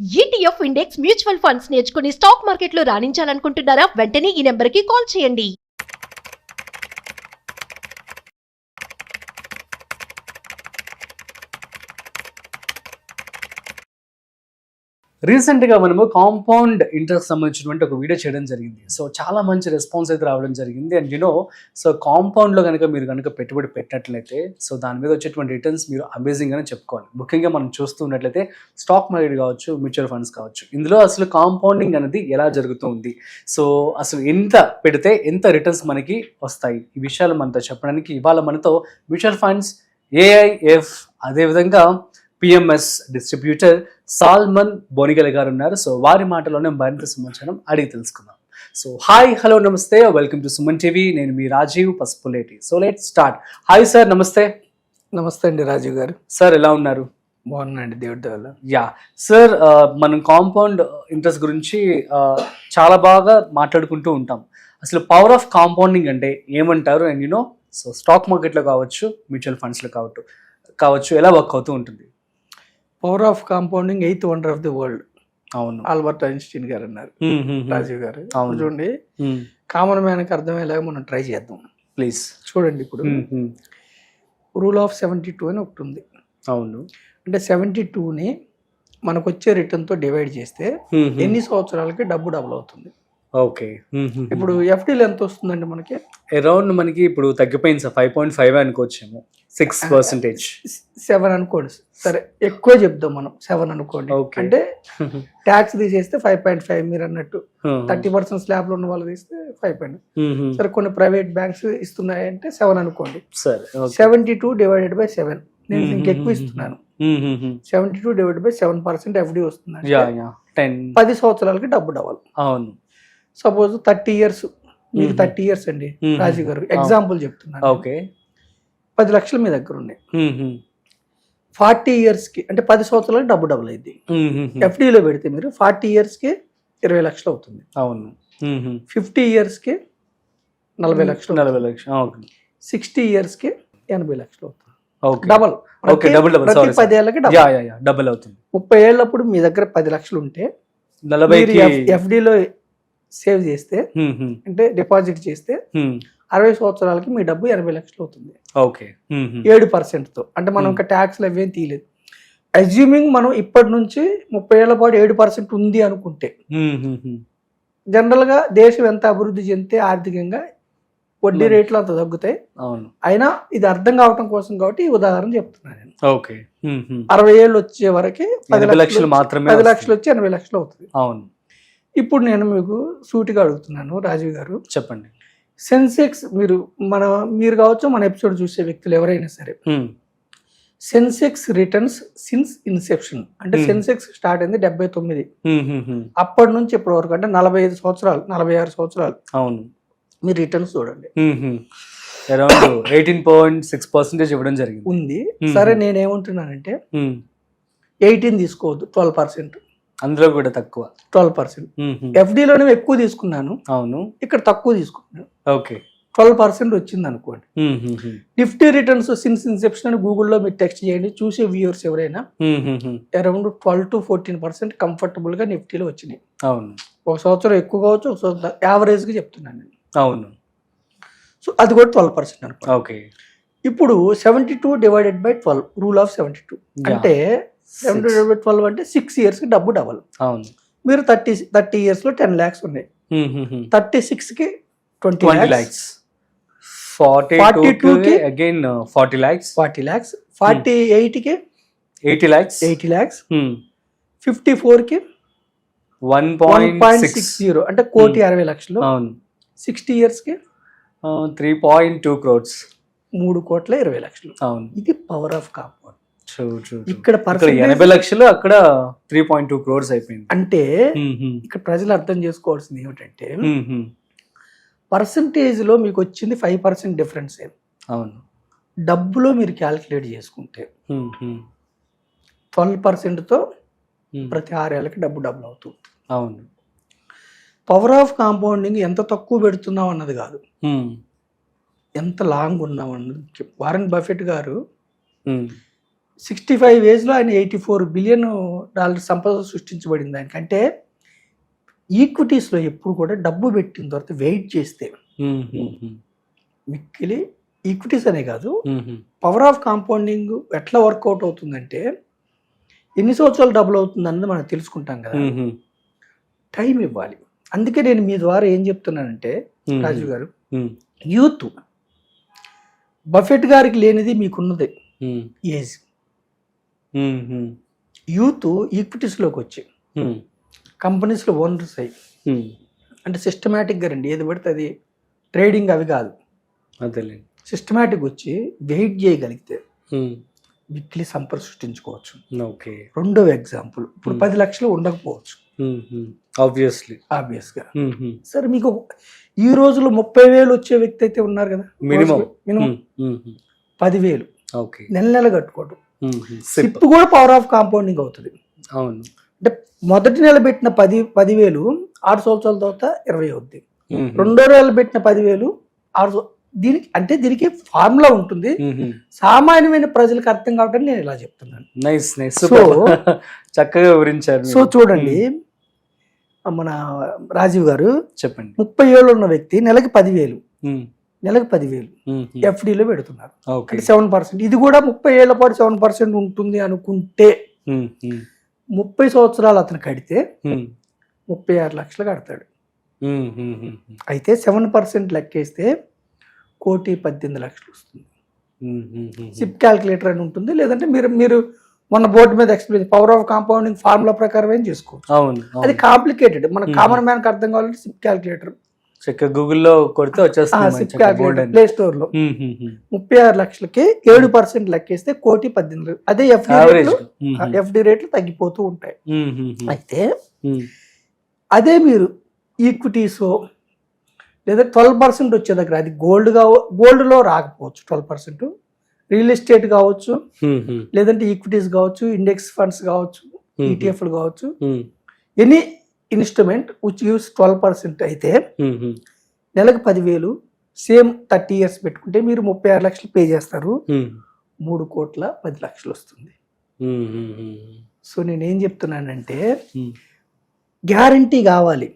ETF index mutual funds నేర్చుకుని stock మార్కెట్లో రాణించాలనుకుంటున్నారా? వెంటనే ఈ నెంబర్కి కాల్ చేయండి. రీసెంట్గా మనము కాంపౌండ్ ఇంట్రెస్ట్ సంబంధించినటువంటి ఒక వీడియో చేయడం జరిగింది. సో చాలా మంచి రెస్పాన్స్ అయితే రావడం జరిగింది. అండ్ సో కాంపౌండ్లో కనుక మీరు కనుక పెట్టుబడి పెట్టినట్లయితే సో దాని మీద వచ్చేటువంటి రిటర్న్స్ మీరు అమేజింగ్ అని చెప్పుకోవాలి. ముఖ్యంగా మనం చూస్తూ ఉన్నట్లయితే స్టాక్ మార్కెట్ కావచ్చు, మ్యూచువల్ ఫండ్స్ కావచ్చు, ఇందులో అసలు కాంపౌండింగ్ అనేది ఎలా జరుగుతుంది, సో అసలు ఎంత పెడితే ఎంత రిటర్న్స్ మనకి వస్తాయి, ఈ విషయాలు మనతో చెప్పడానికి ఇవాళ మనతో మ్యూచువల్ ఫండ్స్ ఏఐఎఫ్ అదేవిధంగా పిఎంఎస్ డిస్ట్రిబ్యూటర్ సాల్మన్ బోనిగల్ గారు ఉన్నారు. సో వారి మాటలోనే మరింత సమాచారం అడిగి తెలుసుకుందాం. So hi, hello, namaste, welcome to Suman TV. నేను మీ Rajeev Pasupuleti. So let's start. Hi sir, నమస్తే. నమస్తే అండి రాజీవ్ గారు. సార్ ఎలా ఉన్నారు? బాగున్నాండి, దేవుడి వల్ల. యా సార్, మనం కాంపౌండ్ ఇంట్రెస్ట్ గురించి చాలా బాగా మాట్లాడుకుంటూ ఉంటాం. అసలు పవర్ ఆఫ్ కాంపౌండింగ్ అంటే ఏమంటారు? అండ్ సో స్టాక్ మార్కెట్లో కావచ్చు, మ్యూచువల్ ఫండ్స్లో కావచ్చు ఎలా వర్క్ అవుతూ ఉంటుంది? Power of compounding 8th wonder of the world. అవును, ఆల్బర్ట్ ఐన్స్టీన్ గారు అన్నారు. రాజీవ్ గారు చూడండి, మ్మ్. కామన్ మ్యాన్ కి అర్థమయ్యేలాగా మనం ట్రై చేద్దాం. ప్లీజ్ చూడండి, ఇప్పుడు రూల్ ఆఫ్ 72 అని ఒకటి ఉంది. అవును, అంటే 72ని మనకు వచ్చే రిటర్న్ తో డివైడ్ చేస్తే ఎన్ని సంవత్సరాలకి డబ్బు డబుల్ అవుతుంది. ఓకే. ఇప్పుడు ఎఫ్డీలో ఎంత వస్తుందండి మనకి? అరౌండ్ మనకి ఇప్పుడు తగ్గిపోయింది సార్, 5.5 అనుకోవచ్చేమో, 6%. 7 అనుకోండి, సరే ఎక్కువ చెప్దాం మనం, 7 అనుకోండి. Okay. అంటే ట్యాక్స్ తీసేస్తే 5.5, మీరు అన్నట్టు 30% స్లాబ్ లో ఉన్న వాళ్ళు తీస్తే 5. సరే, కొన్ని ప్రైవేట్ బ్యాంక్స్ ఇస్తున్నాయంటే 7 అనుకోండి. సరే, 72 డివైడెడ్ బై 7, నేను ఇంకెక్కువ ఇస్తున్నాను. 72 డివైడెడ్ బై 7% ఎఫ్డి వస్తుంది. 10 సంవత్సరాలకి డబ్బు డబల్. అవును, సపోజ్ 30 ఇయర్స్, మీకు 30 ఇయర్స్ అండి రాజీవ్ గారు, ఎగ్జాంపుల్ చెప్తున్నాను. ఓకే, 10 లక్షలు మీ దగ్గర ఉన్నాయి. 40 ఇయర్స్ కి అంటే 10 సంవత్సరాలకి డబ్బు డబుల్ అయింది. ఎఫ్డీలో పెడితే మీరు 40 ఇయర్స్ కి 20 లక్షలు అవుతుంది. అవును, 50 ఇయర్స్ కి 40 లక్షలు, 40 లక్షలు, 60 ఇయర్స్ కి 80 లక్షలు అవుతుంది. Okay, double. Okay, double double, ప్రతి 10 ఏళ్ళకి డబుల్ అవుతుంది. 30 ఏళ్ళప్పుడు మీ దగ్గర 10 లక్షలు ఉంటే 40కి ఎఫ్డీలో సేవ్ చేస్తే, అంటే డిపాజిట్ చేస్తే 60 సంవత్సరాలకి మీ డబ్బు 80 లక్షలు అవుతుంది. ఓకే, 7% తో. అంటే మనం ఇంకా ట్యాక్స్లు అవేం తీయలేదు. అజ్యూమింగ్ మనం ఇప్పటి నుంచి 30 ఏళ్ల పాటు 7% ఉంది అనుకుంటే, జనరల్ గా దేశం ఎంత అభివృద్ధి చెందితే ఆర్థికంగా వడ్డీ రేట్లు అంత తగ్గుతాయి. అవును, అయినా ఇది అర్థం కావటం కోసం కాబట్టి ఈ ఉదాహరణ చెప్తున్నాను నేను. ఓకే, 60 ఏళ్ళు వచ్చే వరకు 10 లక్షలు మాత్రమే, 10 లక్షలు వచ్చి 80 లక్షలు అవుతుంది. అవును, ఇప్పుడు నేను మీకు సూటిగా అడుగుతున్నాను రాజీవ్ గారు, చెప్పండి. సెన్సెక్స్, మీరు కావచ్చు, మన ఎపిసోడ్ చూసే వ్యక్తులు ఎవరైనా సరే, సెన్సెక్స్ రిటర్న్స్ సిన్స్ ఇన్సెప్షన్, అంటే సెన్సెక్స్ స్టార్ట్ అయింది 79, అప్పటి నుంచి ఇప్పటి వరకు అంటే 45 సంవత్సరాలు, 46 సంవత్సరాలు. అవును, మీరు రిటర్న్స్ చూడండి, అరౌండ్ 18.6% ఇవ్వడం జరిగింది ఉంది. సరే, నేనేమంటున్నానంటే 18 తీసుకోవద్దు, 12%. అందులో కూడా తక్కువ, 12%. ఎఫ్డీలోనే ఎక్కువ తీసుకున్నాను, అవును, ఇక్కడ తక్కువ తీసుకున్నాను. ఓకే, 12% వచ్చింది అనుకోండి. నిఫ్టీ రిటర్న్స్ సిన్స్ ఇన్సెప్షన్ అని గూగుల్లో మీరు టెక్స్ట్ చేయండి, చూసే వ్యూవర్స్ ఎవరైనా అరౌండ్ 12 to 14% కంఫర్టబుల్ గా నిఫ్టీలో వచ్చినాయి. అవును, ఒక సంవత్సరం ఎక్కువ కావచ్చు, ఒక సంవత్సరం యావరేజ్ గా చెప్తున్నాను నేను. అవును, సో అది కూడా 12% అనుకోండి. ఓకే, ఇప్పుడు 72 డివైడెడ్ బై 12, రూల్ ఆఫ్ 72 అంటే 72 డివైడెడ్ బై 12 అంటే 6 ఇయర్స్ కి డబ్బు డబల్. అవును, మీరు 30 ఇయర్స్ లో 10 lakhs ఉన్నాయి, 36 కి 20 lakhs, 42 కి అగైన్ 40 lakhs, 40 lakhs, 48 కి 80 lakhs, 80 lakhs, 54 కి 1.60 అంటే 1,60 లక్షలు. అవును, 60 ఇయర్స్ కి 3.2 crores, 3,20 లక్షలు. అవును, ఇది పవర్ ఆఫ్ కాంపౌండ్. ఇక్కడ 80 లక్షలు, అక్కడ 3.2 crores అయిపోయింది. అంటే ఇక్కడ ప్రజలు అర్థం చేసుకోవాల్సింది ఏమిటంటే, పర్సంటేజ్ లో మీకు వచ్చింది 5% డిఫరెన్స్. అవును, డబ్బులో మీరు క్యాల్కులేట్ చేసుకుంటే 12% తో ప్రతి 6 ఏళ్ళకి డబ్బు డబుల్ అవుతుంది. అవును, పవర్ ఆఫ్ కాంపౌండింగ్ ఎంత తక్కువ పెడుతున్నాం అన్నది కాదు, ఎంత లాంగ్ ఉన్నాం అన్నది. వారెన్ బఫెట్ గారు 65 ఏజ్లో ఆయన $84 బిలియన్ సంపద సృష్టించబడింది ఆయనకంటే ఈక్విటీస్లో ఎప్పుడు కూడా డబ్బు పెట్టిన తర్వాత వెయిట్ చేస్తే మిక్కిలి ఈక్విటీస్ అనే కాదు పవర్ ఆఫ్ కాంపౌండింగ్ ఎట్లా వర్కౌట్ అవుతుందంటే ఎన్ని సంవత్సరాలు డబుల్ అవుతుంది అన్నది మనం తెలుసుకుంటాం కదా, టైం ఇవ్వాలి. అందుకే నేను మీ ద్వారా ఏం చెప్తున్నానంటే రాజు గారు, యూత్ బఫెట్ గారికి లేనిది మీకున్నది ఏజ్. యూత్ ఈక్విటీస్లోకి వచ్చి కంపెనీస్లో ఓనర్స్ అయ్యి అంటే సిస్టమేటిక్గా రండి, ఏది పడితే అది ట్రేడింగ్ అవి కాదు, సిస్టమేటిక్ వచ్చి వెయిట్ చేయగలిగితే వీక్లీ సంపద సృష్టించుకోవచ్చు. ఓకే. రెండవ ఎగ్జాంపుల్, ఇప్పుడు 10 లక్షలు ఉండకపోవచ్చు ఆబ్వియస్గా. సరే మీకు ఈ రోజులో 30,000 వచ్చే వ్యక్తి అయితే ఉన్నారు కదా, మినిమం 10,000 నెల నెల కట్టుకోవడం, సిప్ కూడా పవర్ ఆఫ్ కాంపౌండింగ్ అవుతుంది. అవును. అంటే మొదటి నెల పెట్టిన 10,000 6 సంవత్సరాల తర్వాత 20 అవుద్ది. రెండో నెల పెట్టిన 10,000 దీనికి ఫార్ములా ఉంటుంది, సామాన్యమైన ప్రజలకు అర్థం కావడానికి నేను ఇలా చెప్తున్నాను. చక్కగా వివరించారు. సో చూడండి, మన రాజీవ్ గారు చెప్పండి, 30 ఏళ్ళు ఉన్న వ్యక్తి నెలకి 10,000 ఎఫ్డీలో పెడుతున్నారు, అంటే 7%. ఇది కూడా 30 ఏళ్ల పాటు 7% ఉంటుంది అనుకుంటే 30 సంవత్సరాలు అతను కడితే 36 లక్షలు కడతాడు. అయితే 7% లెక్కేస్తే 1,18,00,000 వస్తుంది. సిప్ క్యాల్కులేటర్ అని ఉంటుంది, లేదంటే మీరు మన బోర్డు మీద explain power of compounding formula ప్రకారం ఏం చేసుకోవచ్చు. అది కాంప్లికేటెడ్, మన కామన్ మ్యాన్ కి అర్థం కావాలంటే సిప్ క్యాల్కులేటర్ గూగుల్లో కొడితే వచ్చేస్తుంది. సిప్ క్యాల్కులేటర్ ప్లే స్టోర్ లో 36 లక్షలకి 7% లెక్కేస్తే 1,18,00,000. అదే ఎఫ్డి రేట్లు తగ్గిపోతూ ఉంటాయి. అయితే అదే మీరు ఈక్విటీస్ లేదా 12% వచ్చే దగ్గర, అది గోల్డ్ లో రాకపోవచ్చు 12%, రియల్ ఎస్టేట్ కావచ్చు, లేదంటే ఈక్విటీస్ కావచ్చు, ఇండెక్స్ ఫండ్స్ కావచ్చు, ఈటీఎఫ్లు కావచ్చు, ఎనీ ఇన్స్ట్రుమెంట్ విచ్ గివ్స్ 12% అయితే నెలకు 10,000 సేమ్ 30 years పెట్టుకుంటే మీరు 36 లక్షలు పే చేస్తారు, 3,10,00,000 వస్తుంది. సో నేనేం చెప్తున్నానంటే గ్యారంటీ కావాలి,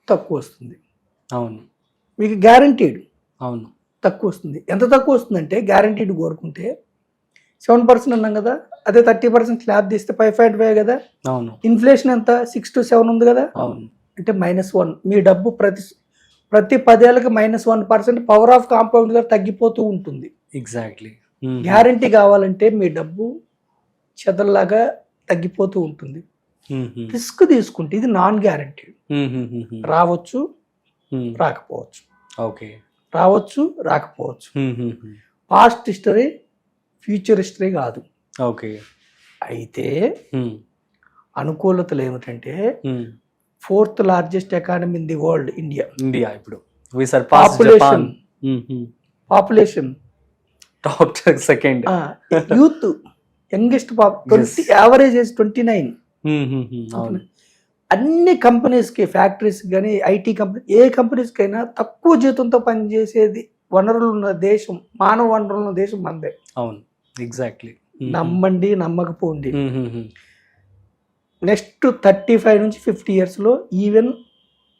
తక్కువ వస్తుంది. అవును, మీకు గ్యారంటీడ్ అవును తక్కువ వస్తుంది. ఎంత తక్కువ వస్తుందంటే గ్యారంటీడ్ కోరుకుంటే 7% అన్నాం కదా, అదే 30% స్లాబ్ తీస్తే 5.5 కదా. అవును. ఇన్ఫ్లేషన్ ఎంత 6 to 7 ఉంది కదా, అంటే -1. మీ డబ్బు ప్రతి 10 ఏళ్ళకి -1% పవర్ ఆఫ్ కాంపౌండ్ గా తగ్గిపోతూ ఉంటుంది. ఎగ్జాక్ట్లీ. గ్యారంటీ కావాలంటే మీ డబ్బు చెదల్లాగా తగ్గిపోతూ ఉంటుంది. రిస్క్ తీసుకుంటే ఇది నాన్ గ్యారంటీ, రావచ్చు రాకపోవచ్చు, రావచ్చు రాకపోవచ్చు. పాస్ట్ హిస్టరీ ఫ్యూచర్ హిస్టరీ కాదు. అయితే అనుకూలతలు ఏమిటంటే 4th largest economy in the world India. ఇప్పుడు population top second, youth youngest average age 29. అన్ని కంపెనీస్ కి, ఫ్యాక్టరీస్ కానీ, ఐటీ కంపెనీ, ఏ కంపెనీస్ కైనా తక్కువ జీతంతో పనిచేసేది వనరులు ఉన్న దేశం, మానవ వనరులు ఉన్న దేశం మనదే. అవును, ఎగ్జాక్ట్లీ. నమ్మండి నమ్మకపోండి, నెక్స్ట్ 35 నుంచి 50 years లో ఈవెన్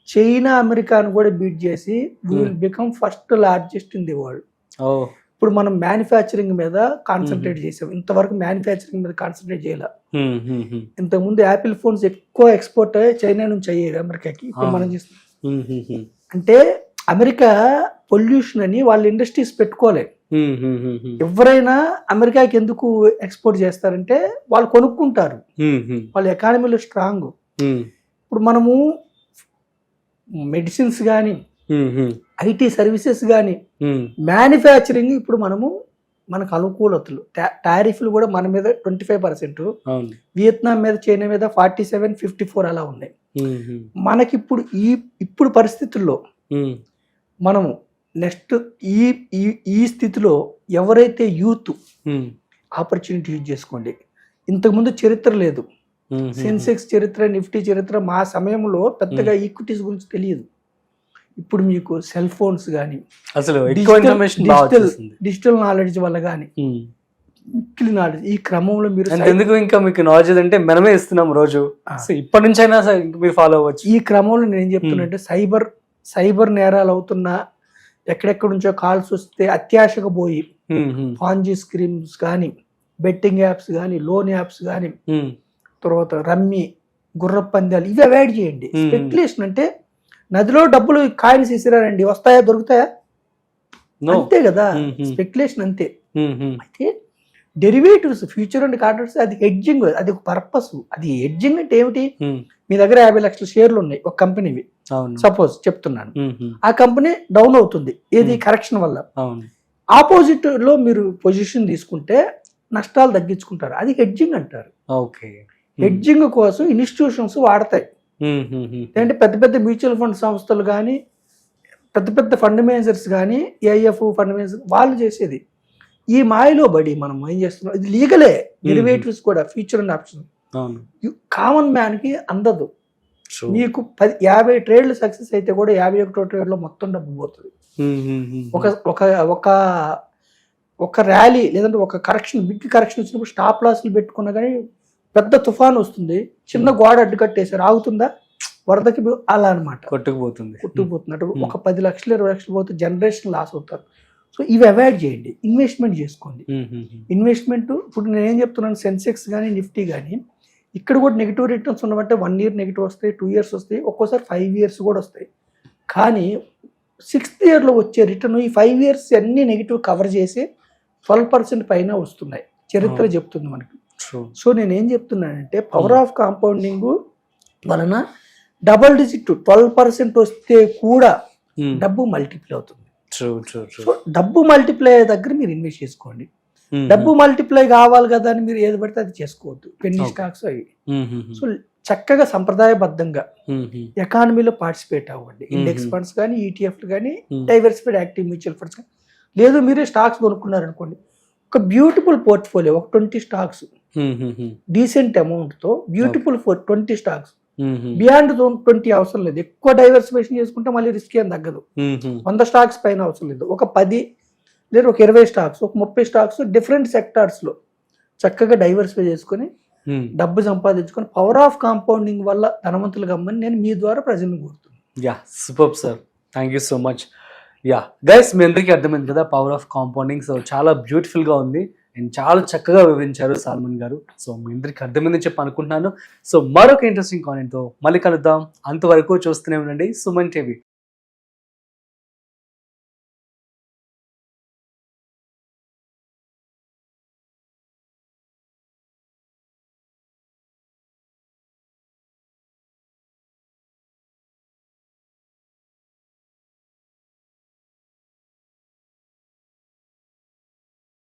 చైనా అమెరికాను కూడా బీట్ చేసి we will become first largest in the world. ఇప్పుడు మనం మ్యానుఫ్యాక్చరింగ్ మీద కాన్సన్ట్రేట్ చేసాం, ఇంతవరకు మ్యానుఫ్యాక్చరింగ్ మీద కాన్సన్ట్రేట్ చేయాలి. ఇంతకుముందు యాపిల్ ఫోన్స్ ఎక్కువ ఎక్స్పోర్ట్ చైనా నుంచి అయ్యేవి అమెరికాకి, ఇప్పుడు మనం చేస్తాం. అంటే అమెరికా పొల్యూషన్ అని వాళ్ళ ఇండస్ట్రీస్ పెట్టుకోలే. ఎవరైనా అమెరికాకి ఎందుకు ఎక్స్పోర్ట్ చేస్తారంటే వాళ్ళు కొనుక్కుంటారు, వాళ్ళ ఎకానమీలో స్ట్రాంగ్. ఇప్పుడు మనము మెడిసిన్స్ కానీ, ఐటీ సర్వీసెస్ కానీ, మ్యానుఫ్యాక్చరింగ్ ఇప్పుడు మనకు అనుకూలతలు, టారిఫ్లు కూడా మన మీద 25%, వియత్నాం మీద, చైనా మీద 47, 54 అలా ఉన్నాయి. మనకిప్పుడు ఇప్పుడు పరిస్థితుల్లో మనము నెక్స్ట్ ఈ స్థితిలో ఎవరైతే యూత్ ఆపర్చునిటీ యూజ్ చేసుకోండి. ఇంతకుముందు చరిత్ర లేదు, సెన్సెక్స్ చరిత్ర, నిఫ్టీ చరిత్ర, మా సమయంలో పెద్దగా ఈక్విటీస్ గురించి తెలియదు. ఇప్పుడు మీకు సెల్ ఫోన్స్ కానీ అసలు ఎక్కువ ఇన్ఫర్మేషన్ బాగా వచ్చేస్తుంది. డిజిటల్ నాలెడ్జ్ వల్ల కానీ మిక్కిలి నాలెడ్జ్ ఈ క్రమంలో మీరు And ఎందుకు ఇంకా మీకు నాలెడ్జ్ అంటే మనమే ఇస్తున్నాం రోజు, సో ఇప్పటి నుంచి అయినా మీరు ఫాలో అవ్వచ్చు. ఈ క్రమంలో నేను ఏం చెప్తున్నా సైబర్ నేరాలు అవుతున్నా, ఎక్కడెక్కడ నుంచో కాల్స్ వస్తే అత్యాశకు పోయి పాంజీ స్కీమ్స్ కానీ, బెట్టింగ్ యాప్స్ కానీ, లోన్ యాప్స్ కానీ, తర్వాత రమ్మి, గుర్ర పందాలు, ఇవి అవాయిడ్ చేయండి. స్పెక్యులేషన్ అంటే నదిలో డబ్బులు కాయిన్స్ ఇసిరారండి, వస్తాయా దొరుకుతాయా? అంతే కదా స్పెక్యులేషన్, అంతే. అయితే డెరివేటివ్స్, ఫ్యూచర్ అండ్ కాంట్రాక్ట్స్ అది హెడ్జింగ్, అది ఒక పర్పస్. అది హెడ్జింగ్ అంటే ఏమిటి? మీ దగ్గర 50 లక్షల షేర్లు ఉన్నాయి ఒక కంపెనీవి, సపోజ్ చెప్తున్నాను. ఆ కంపెనీ డౌన్ అవుతుంది, ఏది కరెక్షన్ వల్ల. ఆపోజిట్ లో మీరు పొజిషన్ తీసుకుంటే నష్టాలు తగ్గించుకుంటారు, అది హెడ్జింగ్ అంటారు. హెడ్జింగ్ కోసం ఇన్స్టిట్యూషన్స్ వాడతాయి. అంటే పెద్ద పెద్ద మ్యూచువల్ ఫండ్ సంస్థలు కానీ, పెద్ద పెద్ద ఫండ్ మేనేజర్స్ కానీ, ఏఐఎఫ్ ఫండ్ మేనేజర్ వాళ్ళు చేసేది. ఈ మాయలో బడి మనం ఏం చేస్తున్నాం, ఇది లీగలే. డెరివేటివ్స్ కూడా future and option common man కి అందదు. మీకు 50 ట్రేడ్లు సక్సెస్ అయితే కూడా 51వ ట్రేడ్ లో మొత్తం డబ్బు పోతుంది. ఒక ర్యాలీ లేదంటే ఒక కరెక్షన్, బిగ్ కరెక్షన్ వచ్చినప్పుడు స్టాప్ లాస్లు పెట్టుకున్నా కానీ పెద్ద తుఫాన్ వస్తుంది, చిన్న గోడ అడ్డు కట్టేసారు, ఆగుతుందా? వరదకి అలా అనమాట, కొట్టుకుపోతుంది. అటు ఒక 10 లక్షలు 20 లక్షలు పోతే జనరేషన్ లాస్ అవుతారు. సో ఇవి అవాయిడ్ చేయండి, ఇన్వెస్ట్మెంట్ చేసుకోండి. ఇన్వెస్ట్మెంట్ ఇప్పుడు నేను ఏం చెప్తున్నాను, సెన్సెక్స్ కానీ నిఫ్టీ కానీ ఇక్కడ కూడా నెగిటివ్ రిటర్న్స్ ఉన్నవంటే 1 year నెగిటివ్ వస్తాయి, 2 years వస్తాయి, ఒక్కోసారి 5 years కూడా వస్తాయి. కానీ 6th year లో వచ్చే రిటర్న్ ఈ 5 years అన్ని నెగిటివ్ కవర్ చేసి 12% పైన వస్తున్నాయి, చరిత్ర చెప్తుంది మనకి. సో నేను ఏం చెప్తున్నానంటే పవర్ ఆఫ్ కాంపౌండింగ్ వలన డబుల్ డిజిట్ 12% వస్తే కూడా డబ్బు మల్టిప్లై అవుతుంది. సో డబ్బు మల్టిప్లై అయ్యే దగ్గర మీరు ఇన్వెస్ట్ చేసుకోండి. డబ్బు మల్టిప్లై కావాలి కదా అని మీరు ఏది పడితే అది చేసుకోవద్దు, పెన్నీ స్టాక్స్ అవి. సో చక్కగా సంప్రదాయబద్ధంగా ఎకానమీలో పార్టిసిపేట్ అవ్వండి. ఇండెక్స్ ఫండ్స్ కానీ, ఈటీఎఫ్లు కానీ, డైవర్సిఫైడ్ యాక్టివ్ మ్యూచువల్ ఫండ్స్ కానీ. లేదు మీరే స్టాక్స్ కొనుక్కున్నారు అనుకోండి, ఒక బ్యూటిఫుల్ పోర్ట్ఫోలియో, ఒక 20 స్టాక్స్ డీసెంట్ అమౌంట్ తో బ్యూటిఫుల్ 20 స్టాక్స్. బియాండ్ 20 అవసరం లేదు, ఎక్కువ డైవర్సిఫికేషన్ చేసుకుంటే మళ్ళీ రిస్క్ ఏం తగ్గదు. 100 స్టాక్స్ పైన అవసరం లేదు, ఒక 10 లేదా ఒక 20 స్టాక్స్, ఒక 30 స్టాక్స్ డిఫరెంట్ సెక్టార్స్ లో చక్కగా డైవర్సిఫై చేసుకుని డబ్బు సంపాదించుకొని పవర్ ఆఫ్ కాంపౌండింగ్ వల్ల ధనవంతులు గమ్మని నేను మీ ద్వారా ప్రజలను కోరుతున్నాను. Yeah, super sir, thank you so much. Yeah guys, మీ అందరికీ అర్థమైంది కదా పవర్ ఆఫ్ కాంపౌండింగ్. సో చాలా బ్యూటిఫుల్ గా ఉంది అండ్ చాలా చక్కగా వివరించారు సాల్మన్ గారు. సో మీ అందరికీ అర్థమైందని చెప్పి అనుకుంటున్నాను. సో మరొక ఇంట్రెస్టింగ్ కాంటెంట్ తో మళ్ళీ కలుద్దాం. అంతవరకు చూస్తూనే ఉండండి సుమన్ టీవీ.